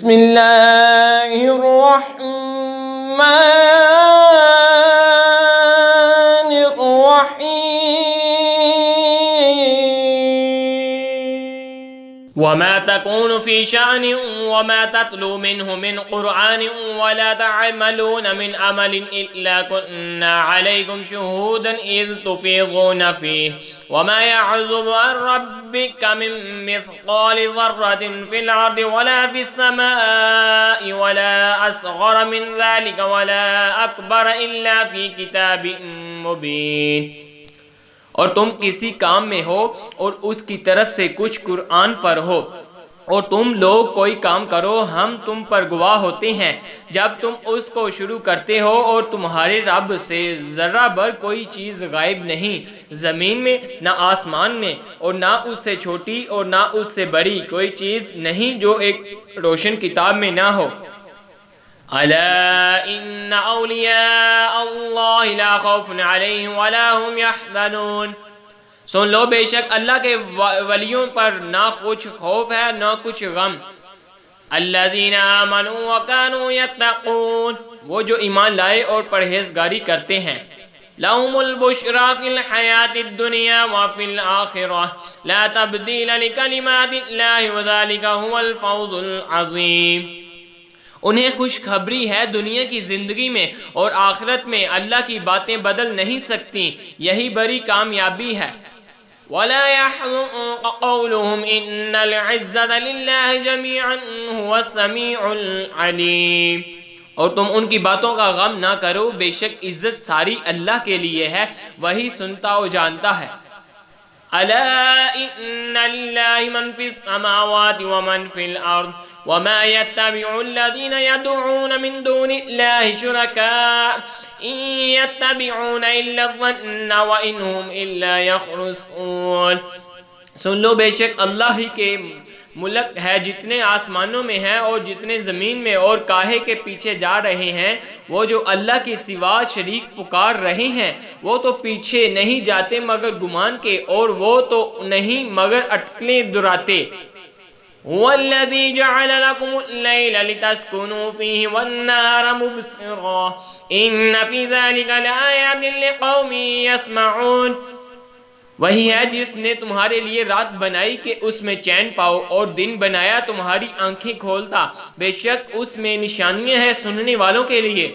بسم اللہ الرحمن الرحیم وما تكون في شأن وما تتلو منه من قرآن ولا تعملون من عمل إلا كنا عليكم شهودا إذ تفيضون فيه وما يعزب عن ربك من مثقال ذرة في الأرض ولا في السماء ولا أصغر من ذلك ولا أكبر إلا في كتاب مبين. اور تم کسی کام میں ہو اور اس کی طرف سے کچھ قرآن پر ہو اور تم لوگ کوئی کام کرو ہم تم پر گواہ ہوتے ہیں جب تم اس کو شروع کرتے ہو اور تمہارے رب سے ذرہ بھر کوئی چیز غائب نہیں زمین میں نہ آسمان میں اور نہ اس سے چھوٹی اور نہ اس سے بڑی کوئی چیز نہیں جو ایک روشن کتاب میں نہ ہو. الا ان اولیاء اللہ لا خوف علیہم ولا هم يحزنون. سن لو بے شک اللہ کے ولیوں پر نہ کچھ خوف ہے نہ کچھ غم. الذین آمنوا وکانوا یتقون. وہ جو ایمان لائے اور پرہیزگاری کرتے ہیں. لهم البشرى في الحیاة الدنیا وفي الآخرة لا تبدیل لکلمات اللہ وذلك هو الفوز العظیم. انہیں خوشخبری ہے دنیا کی زندگی میں اور آخرت میں اللہ کی باتیں بدل نہیں سکتی یہی بڑی کامیابی ہے. وَلَا يَحْزُنْكَ قَوْلُهُمْ إِنَّ الْعِزَّةَ لِلَّهِ جَمِيعًا هُوَ السَّمِيعُ الْعَلِيمُ. اور تم ان کی باتوں کا غم نہ کرو بے شک عزت ساری اللہ کے لیے ہے وہی سنتا و جانتا ہے. ألا إن لله من في السماوات ومن في الأرض وما يتبع الذين يدعون من دون الله شركاء إن يتبعون إلا الظن وإن هم إلا يخرصون. سن لو بے شک اللہ ہی کے ملک ہے جتنے آسمانوں میں ہیں اور جتنے زمین میں اور کاہے کے پیچھے جا رہے ہیں وہ جو اللہ کے سوا شریک پکار رہے ہیں وہ تو پیچھے نہیں جاتے مگر گمان کے اور وہ تو نہیں مگر اٹکلیں دراتے. هو الذي جعل لكم الليل لتسكنوا فيه والنهار مبصرا إن في ذلك لآيات لقوم يسمعون. وہی ہے جس نے تمہارے لیے رات بنائی کہ اس میں چین پاؤ اور دن بنایا تمہاری آنکھیں کھولتا بے شک اس میں نشانیاں ہیں سننے والوں کے لیے.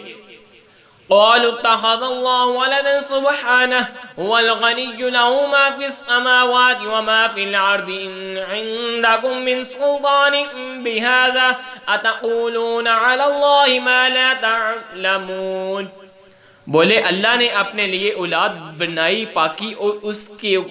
قالوا اتخذ الله ولدا سبحانه هو الغني له ما في السماوات وما في الأرض إن عندكم من سلطان بهذا أتقولون على الله ما لا تعلمون. بولے اللہ نے اپنے لیے اولاد بنائی پاکی اور اس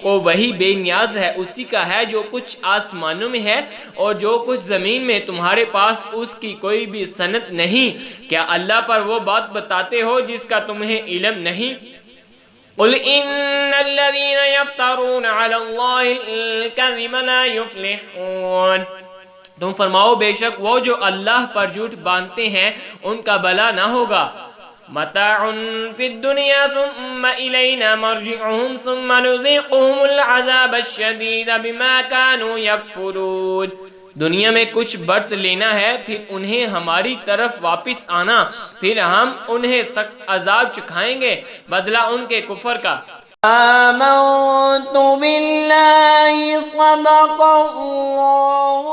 کو وہی بے نیاز ہے اسی کا ہے جو کچھ آسمانوں میں ہے اور جو کچھ زمین میں تمہارے پاس اس کی کوئی بھی سند نہیں کیا اللہ پر وہ بات بتاتے ہو جس کا تمہیں علم نہیں. قل ان الذين يفترون على الله الكذب لا يفلحون. تم فرماؤ بے شک وہ جو اللہ پر جھوٹ باندھتے ہیں ان کا بھلا نہ ہوگا. متاع فی الدنیا ثم الینا مرجعهم ثم نذیقهم العذاب الشدید بما كانوا یکفرون. دنیا میں کچھ برت لینا ہے پھر انہیں ہماری طرف واپس آنا پھر ہم انہیں سخت عذاب چکھائیں گے بدلہ ان کے کفر کا. آمنت باللہ صدق اللہ